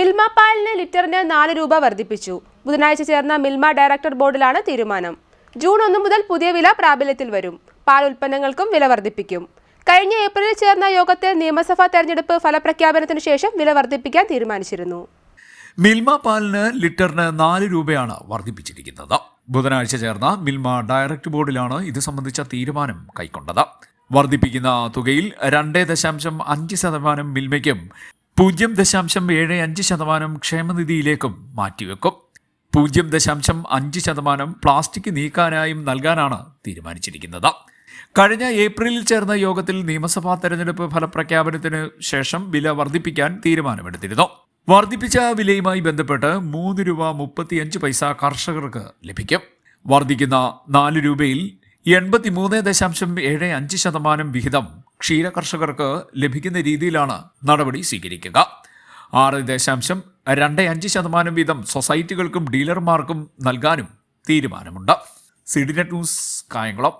മിൽമ പാലിന് ലിറ്ററിന് 4 രൂപ വർദ്ധിപ്പിച്ചു. ബുധനാഴ്ച ചേർന്ന മിൽമ ഡയറക്ടർ ബോർഡിലാണ് തീരുമാനം. ജൂൺ 1 മുതൽ പുതിയ വില പ്രാബല്യത്തിൽ വരും. പാൽ ഉൽപ്പന്നങ്ങൾക്കും വില വർദ്ധിപ്പിക്കും. കഴിഞ്ഞ ഏപ്രിലിൽ ചേർന്ന യോഗത്തിൽ നിയമസഭാ തെരഞ്ഞെടുപ്പ് ഫലപ്രഖ്യാപനത്തിനു ശേഷം വില വർദ്ധിപ്പിക്കാൻ തീരുമാനിച്ചിരുന്നു. മിൽമ പാലിന് ലിറ്ററിന് 4 രൂപയാണ് വർദ്ധിപ്പിച്ചിരിക്കുന്നത്. ബുധനാഴ്ച ചേർന്ന മിൽമ ഡയറക്ടർ ബോർഡിലാണ് ഇത് സംബന്ധിച്ച തീരുമാനം കൈക്കൊണ്ടത്. വർദ്ധിപ്പിക്കുന്ന തുകയിൽ 2.5% മിൽമയ്ക്കും 0.75% ക്ഷേമനിധിയിലേക്കും മാറ്റിവെക്കും. 0.5% പ്ലാസ്റ്റിക് നീക്കാനായും നൽകാനാണ് തീരുമാനിച്ചിരിക്കുന്നത്. കഴിഞ്ഞ ഏപ്രിലിൽ ചേർന്ന യോഗത്തിൽ നിയമസഭാ തെരഞ്ഞെടുപ്പ് ഫലപ്രഖ്യാപനത്തിന് ശേഷം വില വർദ്ധിപ്പിക്കാൻ തീരുമാനമെടുത്തിരുന്നു. വർദ്ധിപ്പിച്ച വിലയുമായി ബന്ധപ്പെട്ട് 3 രൂപ 35 പൈസ കർഷകർക്ക് ലഭിക്കും. വർദ്ധിക്കുന്ന 4 രൂപയിൽ 83.75% വിഹിതം ക്ഷീര കർഷകർക്ക് ലഭിക്കുന്ന രീതിയിലാണ് നടപടി സ്വീകരിക്കുക. 6.25% വീതം സൊസൈറ്റികൾക്കും ഡീലർമാർക്കും നൽകാനും തീരുമാനമുണ്ട്. CDNet news, Kayamkulam.